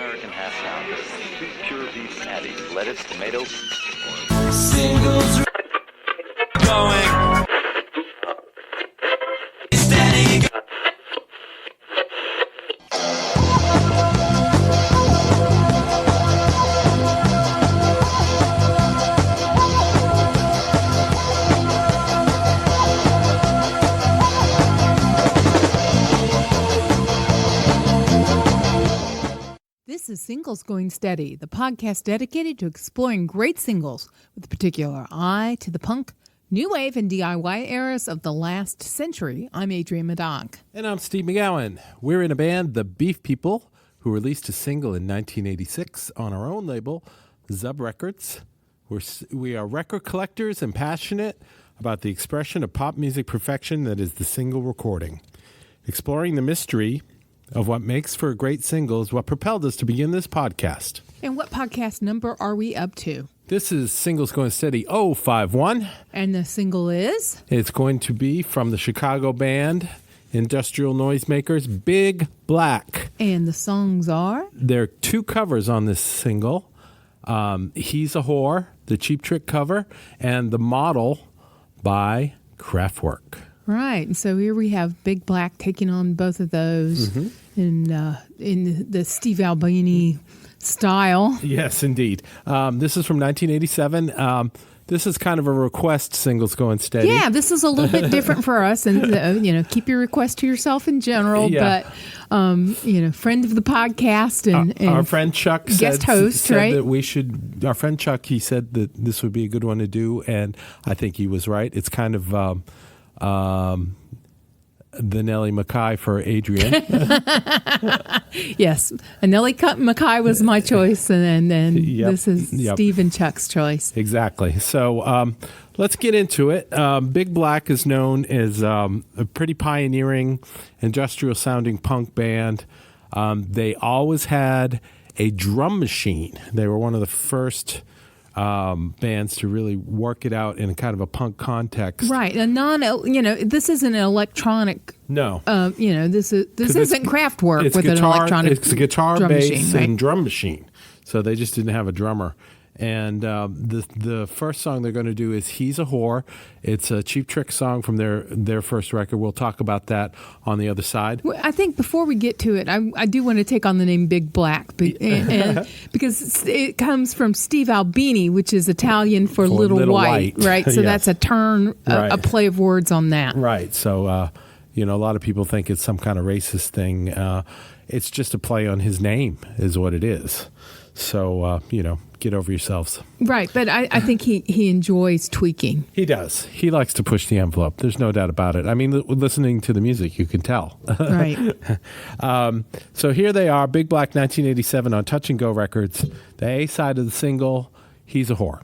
American half pound of 2 pure beef patties, lettuce, tomato. Singles going steady. This is Singles Going Steady, the podcast dedicated to exploring great singles with a particular eye to the punk, new wave, and DIY eras of the last century. I'm Adrienne Meddock. And I'm Steve McGowan. We're in a band, The Beef People, who released a single in 1986 on our own label, Zub Records. We are record collectors and passionate about the expression of pop music perfection that is the single recording. Exploring the mystery of what makes for a great single is what propelled us to begin this podcast. And what podcast number are we up to? This is Singles Going Steady 051. And the single is? It's going to be from the Chicago band Industrial Noisemakers, Big Black. And the songs are? There are 2 covers on this single. He's a Whore, the Cheap Trick cover, and The Model by Kraftwerk. Right. And so here we have Big Black taking on both of those in the Steve Albini style. Yes, indeed. This is from 1987. This is kind of a request, Singles Going Steady. Yeah, this is a little bit different for us. And, keep your request to yourself in general. Yeah. But, friend of the podcast and our friend Chuck guest host, said right? that we should, our friend Chuck, he said that this would be a good one to do. And I think he was right. It's kind of the Nellie Mackay for Adrienne. Yes, Nellie Mackay was my choice, and then this is Steve and Chuck's choice. Exactly. So let's get into it. Big Black is known as a pretty pioneering, industrial-sounding punk band. They always had a drum machine. They were one of the first bands to really work it out in a kind of a punk context. Right. This isn't an electronic. No. This isn't Kraftwerk with guitar, an electronic. It's a guitar, drum bass, machine, right? and drum machine. So they just didn't have a drummer. And the first song they're going to do is He's a Whore. It's a Cheap Trick song from their first record. We'll talk about that on the other side. Well, I think before we get to it, I do want to take on the name Big Black and because it comes from Steve Albini, which is Italian for little white, right? So Yes. that's a turn, Right. a play of words on that. Right. So, a lot of people think it's some kind of racist thing. It's just a play on his name is what it is. So, get over yourselves. Right, but I think he enjoys tweaking. He does. He likes to push the envelope. There's no doubt about it. I mean, listening to the music, you can tell. Right. So here they are, Big Black 1987 on Touch and Go Records. The A side of the single, He's a Whore.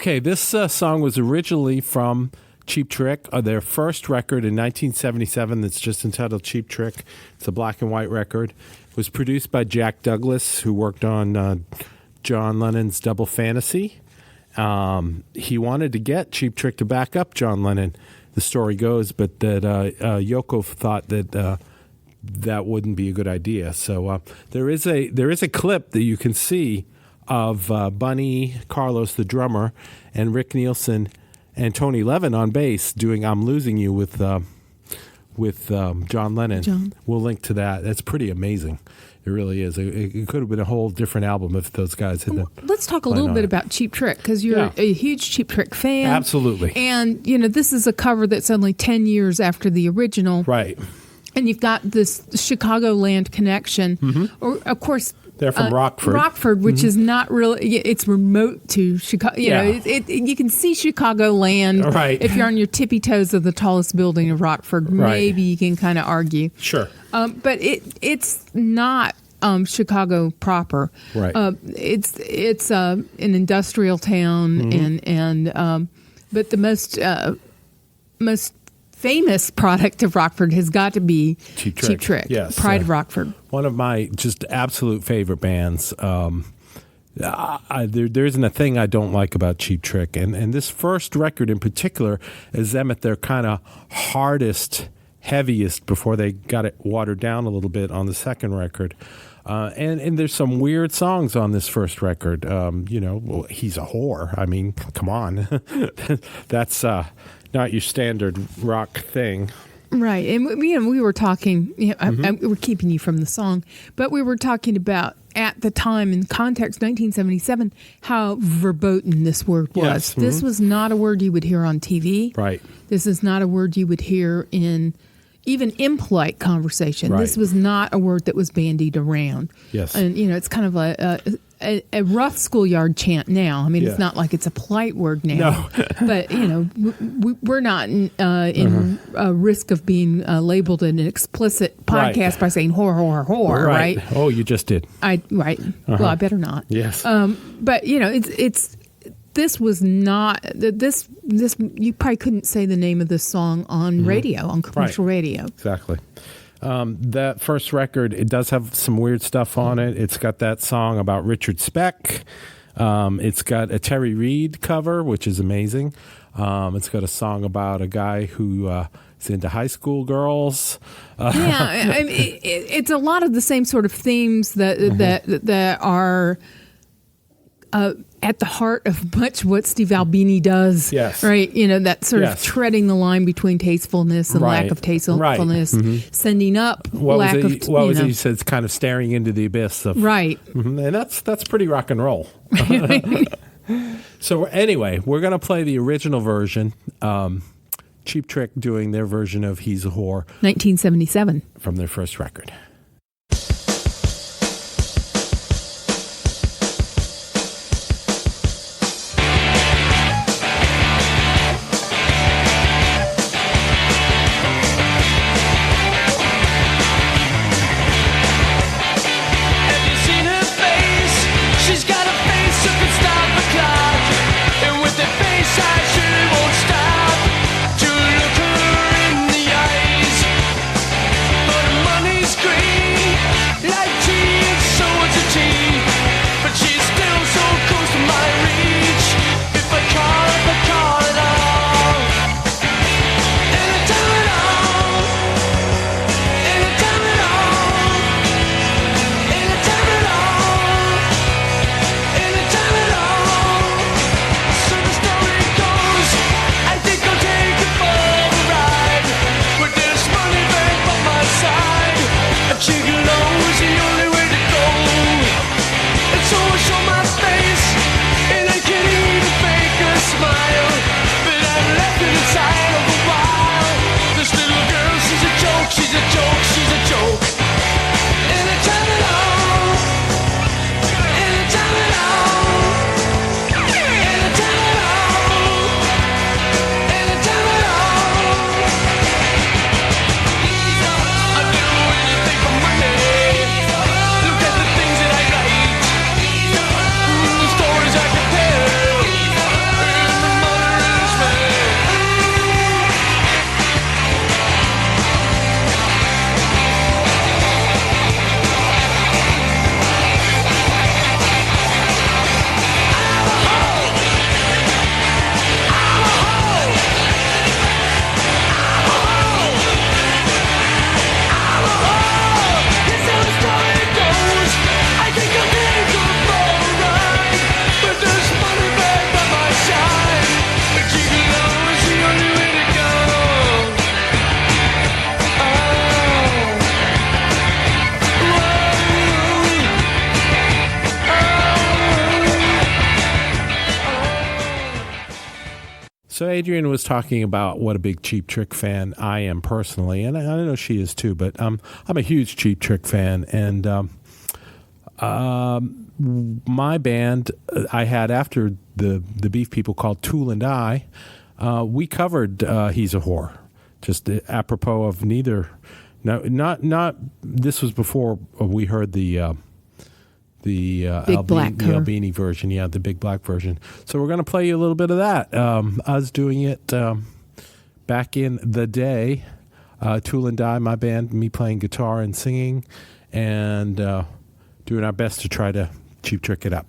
Okay, this song was originally from Cheap Trick, their first record in 1977 that's just entitled Cheap Trick. It's a black and white record. It was produced by Jack Douglas, who worked on John Lennon's Double Fantasy. He wanted to get Cheap Trick to back up John Lennon, the story goes, but that Yoko thought that that wouldn't be a good idea. So there is a clip that you can see of Bunny Carlos, the drummer, and Rick Nielsen and Tony Levin on bass doing "I'm Losing You" with John Lennon. We'll link to that. That's pretty amazing. It really is. It could have been a whole different album if those guys had. Let's talk a little bit about Cheap Trick, because you're a huge Cheap Trick fan. Absolutely. And this is a cover that's only 10 years after the original. Right. And you've got this Chicagoland connection. Mm-hmm. Or, of course, they're from Rockford. Rockford, which is not really, it's remote to Chicago. You know, you can see Chicagoland. Right. If you're on your tippy toes of the tallest building of Rockford, maybe you can kind of argue. Sure. But it's not Chicago proper. Right. It's an industrial town, and but the most famous product of Rockford has got to be Cheap Trick. Yes, Pride of Rockford. One of my just absolute favorite bands. There isn't a thing I don't like about Cheap Trick, and this first record in particular is them at their kind of hardest, heaviest before they got it watered down a little bit on the second record. And there's some weird songs on this first record. He's a whore. I mean, come on. That's not your standard rock thing. Right. And we were talking, we're keeping you from the song, but we were talking about at the time in context, 1977, how verboten this word was. Yes. This was not a word you would hear on TV. Right. This is not a word you would hear in even impolite conversation. Right. This was not a word that was bandied around. Yes. And, it's kind of a rough schoolyard chant now. I mean, it's not like it's a polite word now. No. But, we're not in risk of being labeled an explicit podcast by saying whore, whore, whore, right? Oh, you just did. Right. Well, I better not. Yes. But, this was not this. You probably couldn't say the name of this song on radio, on commercial radio. Exactly. That first record, it does have some weird stuff on it. It's got that song about Richard Speck. It's got a Terry Reid cover, which is amazing. It's got a song about a guy who is into high school girls. I mean, it's a lot of the same sort of themes that are at the heart of much what Steve Albini does. Yes. Right? That sort of treading the line between tastefulness and lack of tastefulness, sending up lack of... What was he said? It's kind of staring into the abyss of... Right. And that's pretty rock and roll. So anyway, we're going to play the original version. Cheap Trick doing their version of He's a Whore. 1977. From their first record. Money's great. So Adrienne was talking about what a big Cheap Trick fan I am personally, and I know she is too. But I'm a huge Cheap Trick fan, and my band I had after the Beef People called Tool and I. We covered "He's a Whore," just apropos of neither. No, not. This was before we heard the Albini version, the Big Black version. So we're going to play you a little bit of that. Us doing it back in the day. Tool and I, my band, me playing guitar and singing, and doing our best to try to Cheap Trick it up.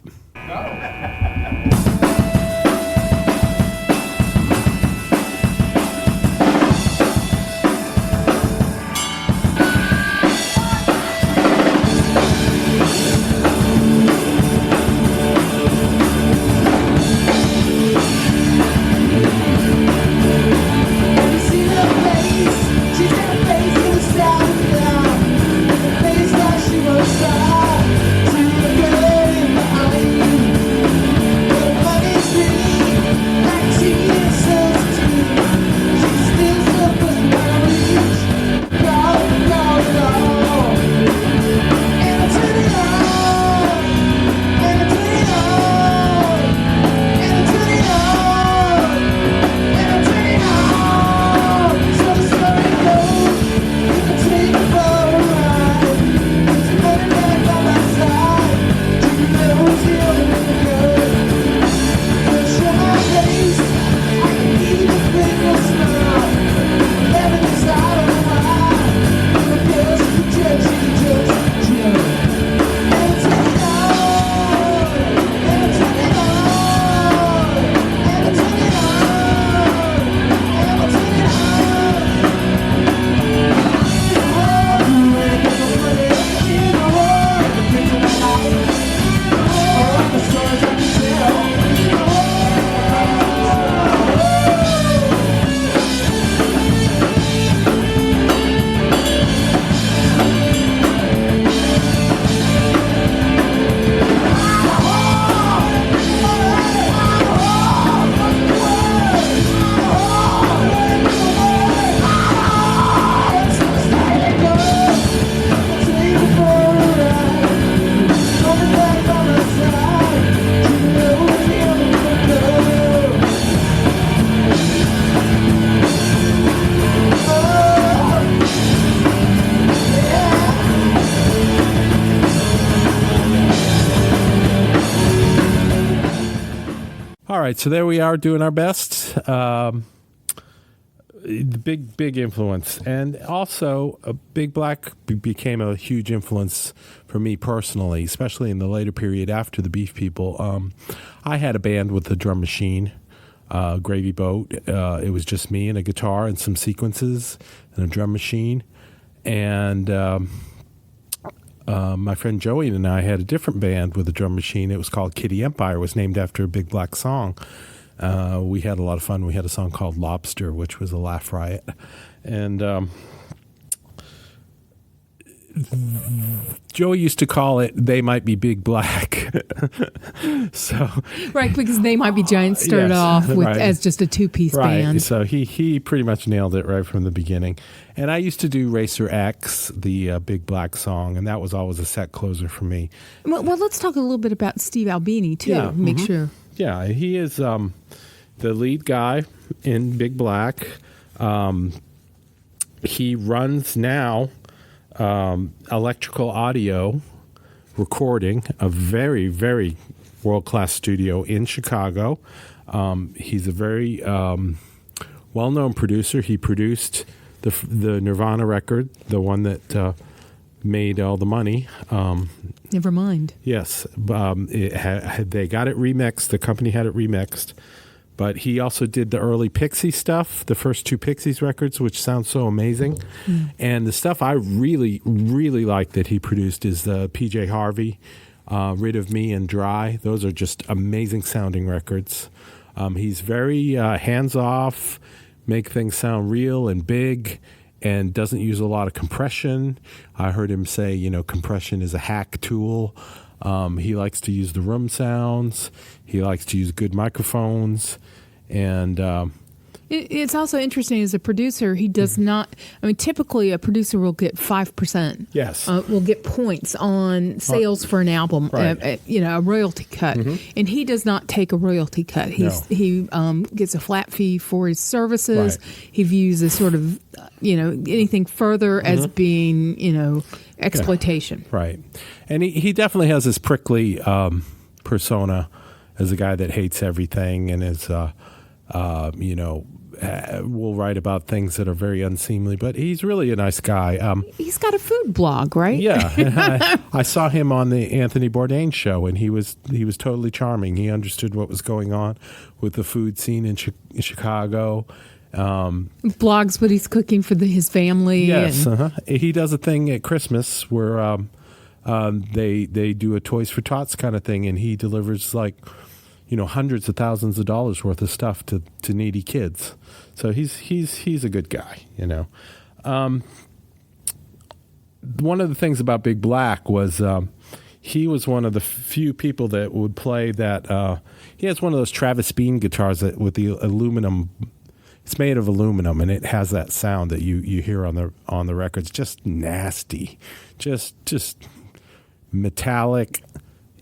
All right, so there we are doing our best. The big influence. And also, Big Black became a huge influence for me personally, especially in the later period after the Beef People. I had a band with a drum machine, Gravy Boat. It was just me and a guitar and some sequences and a drum machine. And my friend Joey and I had a different band with a drum machine. It was called Kitty Empire. It was named after a Big Black song. We had a lot of fun. We had a song called Lobster, which was a laugh riot. And Joey used to call it "They Might Be Big Black." So right, because They Might Be Giants started off with as just a two-piece band. So he pretty much nailed it right from the beginning. And I used to do Racer X, the Big Black song, and that was always a set closer for me. Well, let's talk a little bit about Steve Albini too. Make sure. Yeah, he is the lead guy in Big Black. He runs now Electrical Audio Recording, a very, very world-class studio in Chicago. He's a very well-known producer. He produced the Nirvana record, the one that made all the money. Never mind. Yes. They got it remixed. The company had it remixed. But he also did the early Pixie stuff, the first two Pixies records, which sounds so amazing. Mm. And the stuff I really, really like that he produced is the PJ Harvey, Rid of Me and Dry. Those are just amazing sounding records. He's very hands-off, make things sound real and big, and doesn't use a lot of compression. I heard him say, compression is a hack tool. He likes to use the room sounds. He likes to use good microphones. And It's also interesting as a producer, he does not. I mean, typically a producer will get 5%. Yes. Will get points on sales for an album, Right. a royalty cut, and he does not take a royalty cut. He gets a flat fee for his services. Right. He views as sort of anything further as being exploitation. Right. And he definitely has this prickly persona as a guy that hates everything and is will write about things that are very unseemly, but he's really a nice guy. He's got a food blog, right? Yeah, I saw him on the Anthony Bourdain show, and he was totally charming. He understood what was going on with the food scene in Chicago. Blogs what he's cooking for his family. Yes, he does a thing at Christmas where they do a Toys for Tots kind of thing, and he delivers hundreds of thousands of dollars worth of stuff to needy kids. So he's a good guy, One of the things about Big Black was he was one of the few people that would play that. He has one of those Travis Bean guitars with the aluminum. It's made of aluminum, and it has that sound that you hear on the records. Just nasty, just metallic.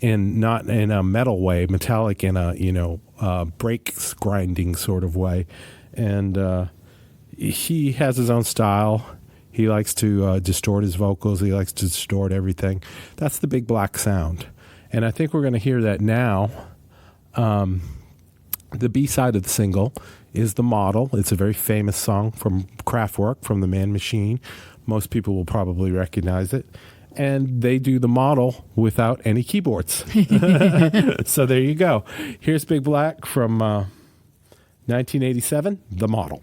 And not in a metal way, metallic in a brakes grinding sort of way. And he has his own style. He likes to distort his vocals. He likes to distort everything. That's the Big Black sound. And I think we're going to hear that now. The B-side of the single is The Model. It's a very famous song from Kraftwerk, from the Man Machine. Most people will probably recognize it. And they do The Model without any keyboards. So there you go. Here's Big Black from 1987, The Model.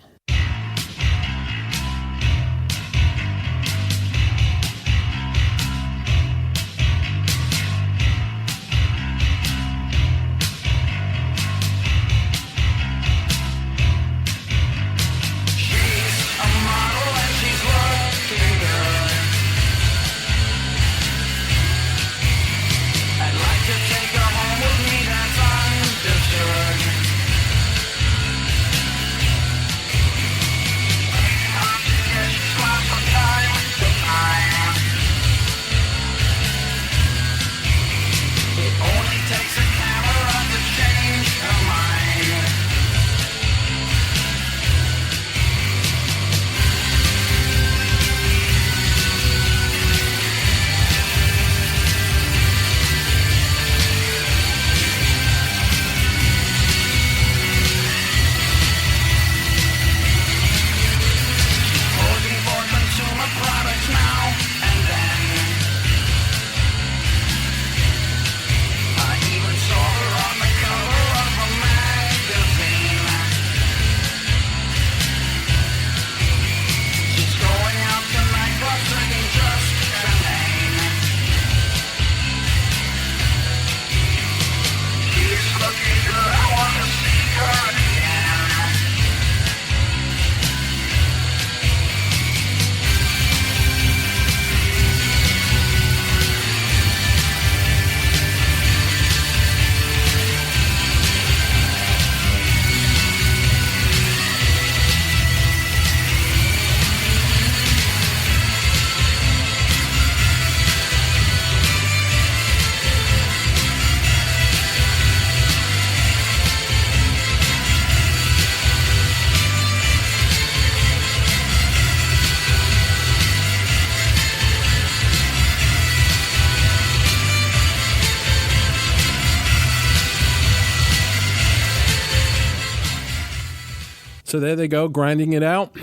So there they go, grinding it out.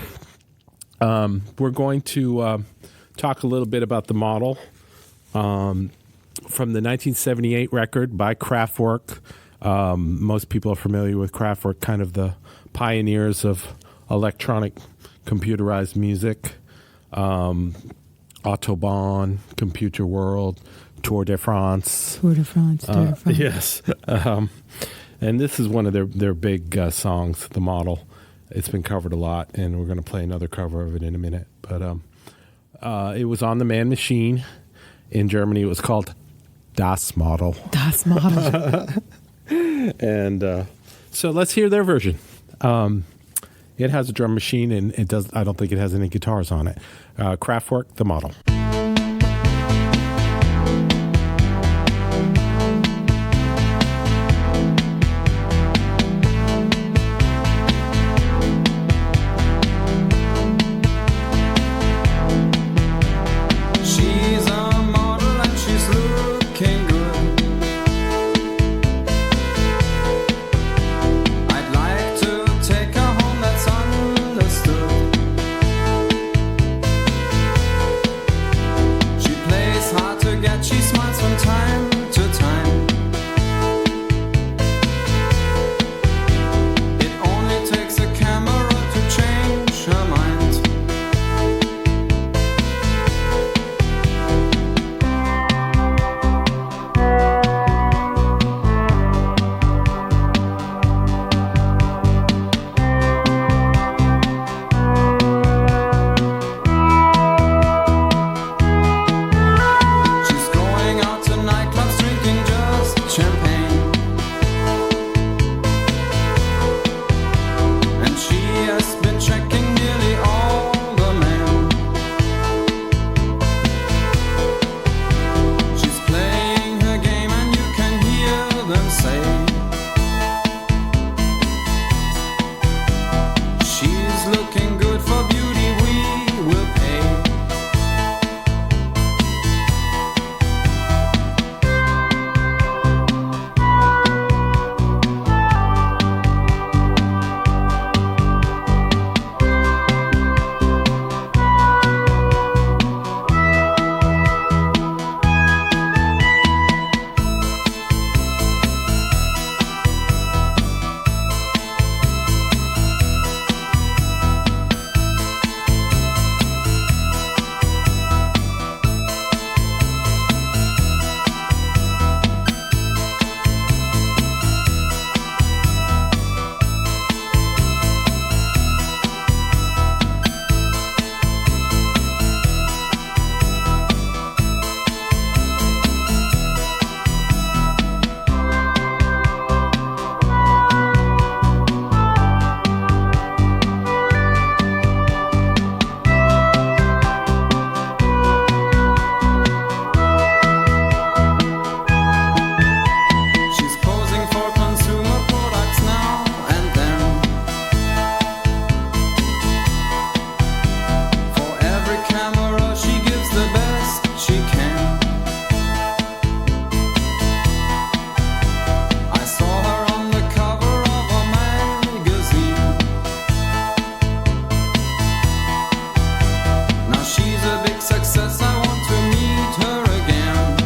We're going to talk a little bit about The Model from the 1978 record by Kraftwerk. Most people are familiar with Kraftwerk, kind of the pioneers of electronic computerized music. Autobahn, Computer World, Tour de France. Tour de France. Yes. And this is one of their big songs, The Model. It's been covered a lot, and we're going to play another cover of it in a minute. But it was on the Man Machine. In Germany, it was called Das Model. Das Model. And so let's hear their version. It has a drum machine, and it does. I don't think it has any guitars on it. Kraftwerk, the model. She's a model and she's looking good. I'd like to take her home, that's understood. She plays hard to get, she smiles from time to time. It only takes a camera to change her mind. She's going out to nightclubs, drinking just champagne. And she has been checking nearly all the men. She's playing her game and you can hear them say, she's looking good for beauty, we will pay. She's posing for consumer products now and then. For every camera she gives the best she can. I saw her on the cover of a magazine. Now she's a big success, I want to meet her again.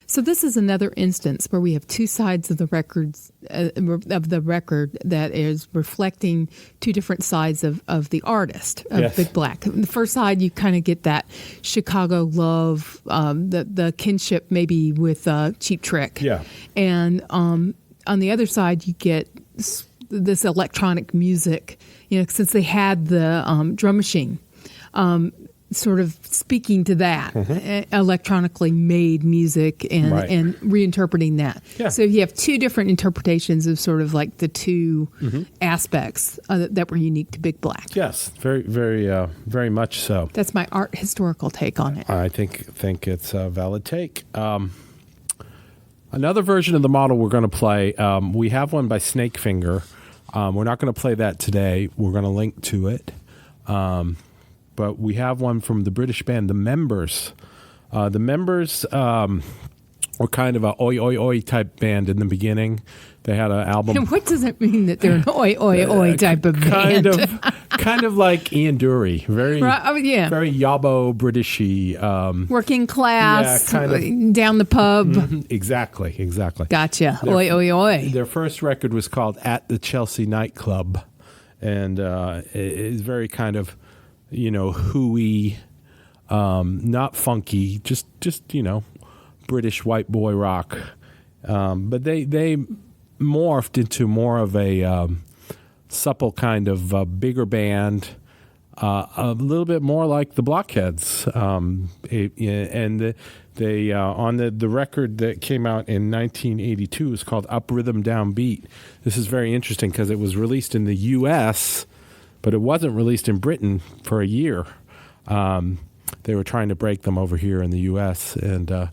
So this is another instance where we have two sides of the records of the record that is reflecting two different sides of the artist of Yes. Big Black. On the first side, you kind of get that Chicago love, the kinship maybe with Cheap Trick. Yeah. And on the other side, you get this electronic music. You know, since they had the drum machine. Sort of speaking to that electronically made music and, Right. and reinterpreting that. Yeah. So you have two different interpretations of sort of like the two aspects that were unique to Big Black. Yes, very much so. That's my art historical take on it. I think it's a valid take. Another version of the model we're going to play, we have one by Snakefinger. We're not going to play that today. We're going to link to it. But we have one from the British band, The Members. The Members were kind of a oi, oi, oi type band in the beginning. They had an album. And what does it mean that they're an oi, oi, oi type of band? Kind of like Ian Dury. Very, Right, oh, yeah. very yabbo, Britishy. Working class, Yeah, kind of. down the pub. Exactly. Gotcha. Oi, oi, oi. Their first record was called At the Chelsea Nightclub. And it's very kind of, hooey, not funky, just British white boy rock. But they morphed into more of a supple kind of bigger band, a little bit more like the Blockheads. And they on the record that came out in 1982 is called Up Rhythm Down Beat. This is very interesting because it was released in the U.S., but it wasn't released in Britain for a year. They were trying to break them over here in the U.S., and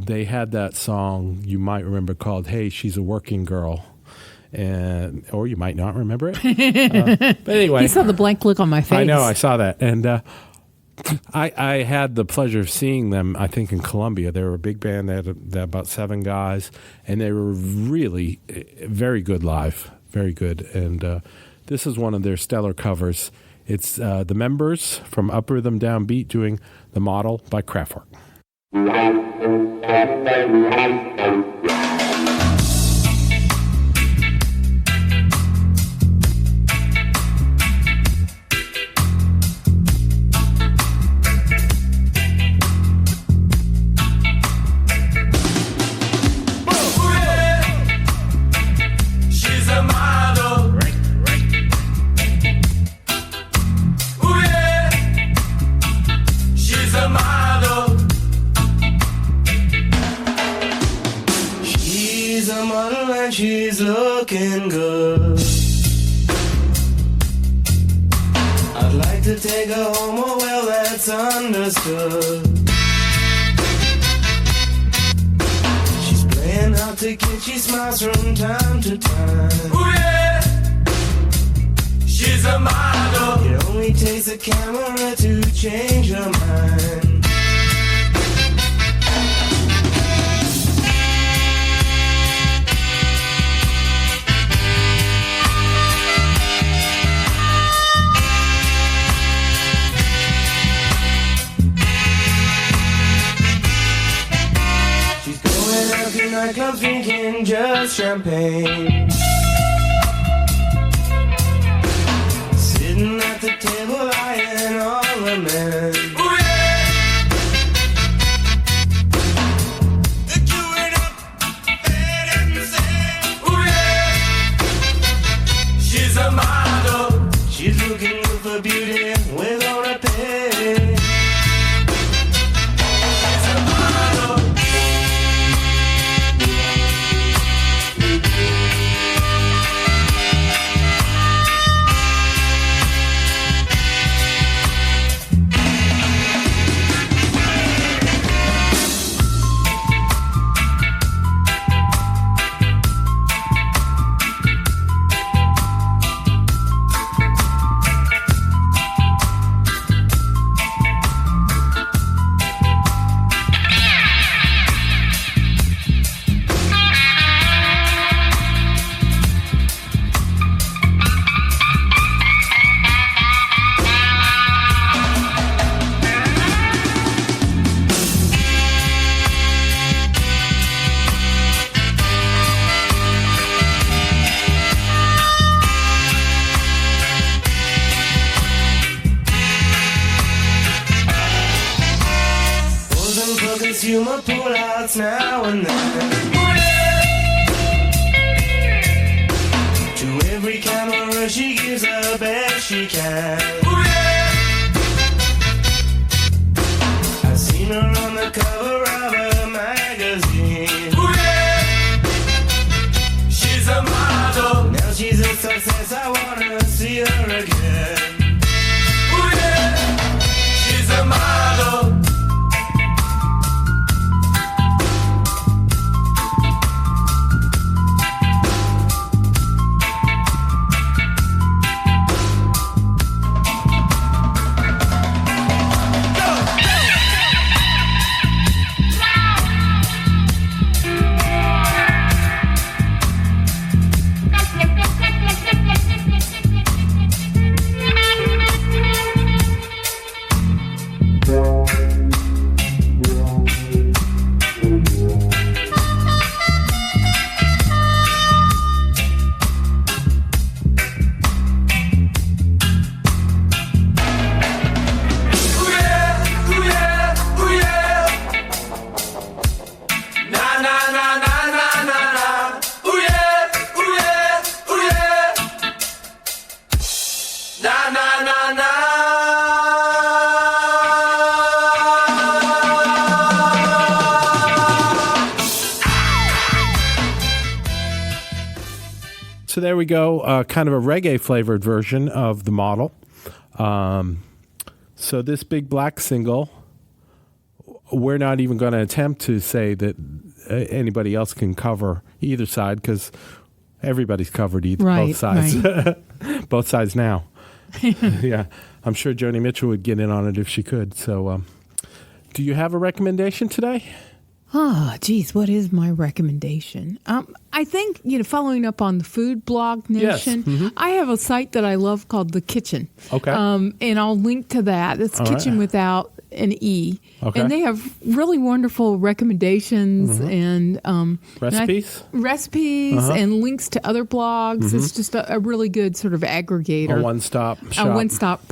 they had that song you might remember called "Hey, She's a Working Girl," or you might not remember it. But anyway, You saw the blank look on my face. I know, I saw that, and I had the pleasure of seeing them. I think in Columbia, they were a big band. They had about 7 guys, and they were really very good live, very good. And this is one of their stellar covers. It's the members from Up Rhythm Down Beat doing "The Model" by Kraftwerk. She's looking good. I'd like to take her home, oh well, that's understood. She's playing hard to get, she smiles from time to time. Ooh yeah, she's a model. It only takes a camera to change her mind. Nightclubs drinking just champagne, sitting at the table eyeing all the men. Ooh yeah, they're queuing up, bed and sand. Ooh yeah, she's a model. She's looking good for beauty, we're gonna pay. She's a model. Consumer pullouts now and then. To every camera she gives her best she can. I've seen her on the cover of a magazine. She's a model. Now she's a success, I wanna see her again. She's a model. So there we go, kind of a reggae-flavored version of the model. So this Big Black single, we're not even going to attempt to say that anybody else can cover either side because everybody's covered both sides. Right. Both sides now. Yeah, I'm sure Joni Mitchell would get in on it if she could. So do you have a recommendation today? Geez, what is my recommendation? I think, following up on the food blog nation, Yes. I have a site that I love called The Kitchen. Okay. And I'll link to that. It's Kitchen without an E. Okay. And they have really wonderful recommendations and Recipes? Recipes and links to other blogs. It's just a really good sort of aggregator. A one-stop shop. A one-stop,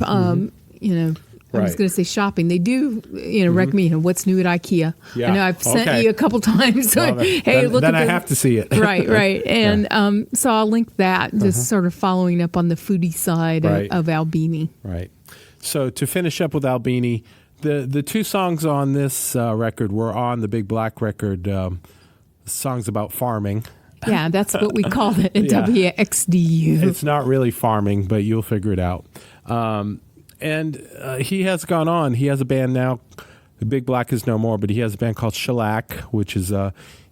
I was Right. going to say shopping. They do, recommend what's new at IKEA. Yeah. I know I've sent you a couple times. Well, Hey, look at then I this. have to see it. Right. And so I'll link that, just sort of following up on the foodie side of Albini. Right. So to finish up with Albini, the two songs on this record were on the Big Black record, songs about farming. Yeah, that's what we called it at Yeah. WXDU. It's not really farming, but you'll figure it out. And he has gone on. He has a band now. The Big Black is no more, but he has a band called Shellac, which is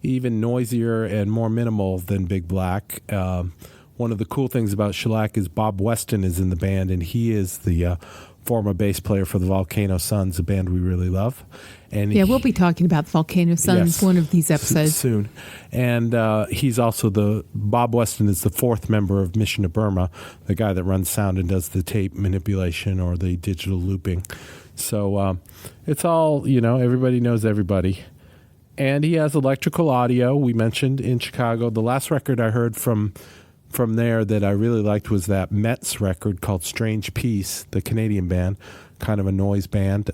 even noisier and more minimal than Big Black. One of the cool things about Shellac is Bob Weston is in the band, and he is the former bass player for the Volcano Suns, a band we really love. And we'll be talking about the Volcano Suns one of these episodes soon. And he's also Bob Weston is the fourth member of Mission to Burma, the guy that runs sound and does the tape manipulation or the digital looping. So it's all, everybody knows everybody. And he has electrical audio, we mentioned, in Chicago. The last record I heard from there that I really liked was that Mets record called Strange Peace, the Canadian band, kind of a noise band.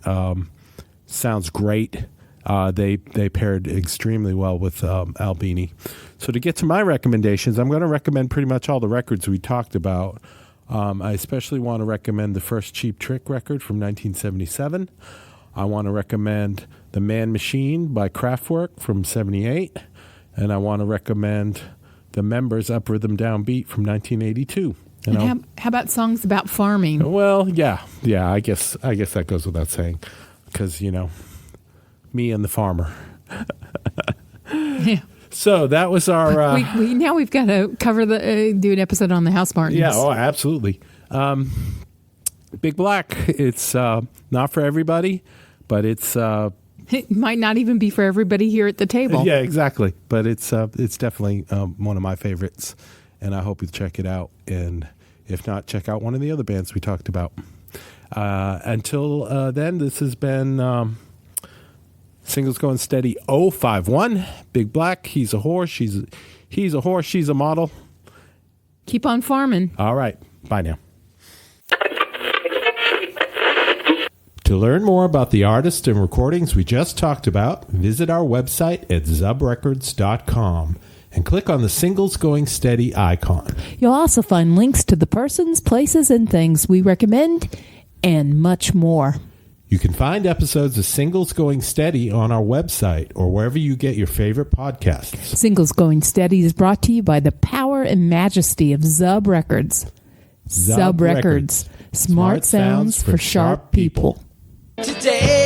Sounds great. They paired extremely well with Albini. So to get to my recommendations, I'm going to recommend pretty much all the records we talked about. I especially want to recommend the first Cheap Trick record from 1977. I want to recommend The Man Machine by Kraftwerk from 78. And I want to recommend The Members' Up Rhythm Down Beat from 1982. And how about songs about farming? Well, yeah. I guess that goes without saying. Because, me and the farmer. Yeah. So that was our... now we've got to cover do an episode on the House Martins. Yeah, absolutely. Big Black, it's not for everybody, but it's... it might not even be for everybody here at the table. Yeah, exactly. But it's definitely one of my favorites, and I hope you check it out. And if not, check out one of the other bands we talked about. Until then, this has been Singles Going Steady 051. Big Black, he's a horse. He's a horse. She's a model. Keep on farming. All right. Bye now. To learn more about the artists and recordings we just talked about, visit our website at zubrecords.com and click on the Singles Going Steady icon. You'll also find links to the persons, places, and things we recommend, and much more. You can find episodes of Singles Going Steady on our website or wherever you get your favorite podcasts. Singles Going Steady is brought to you by the power and majesty of Zub Records. Zub Records. Smart sounds for sharp people. Today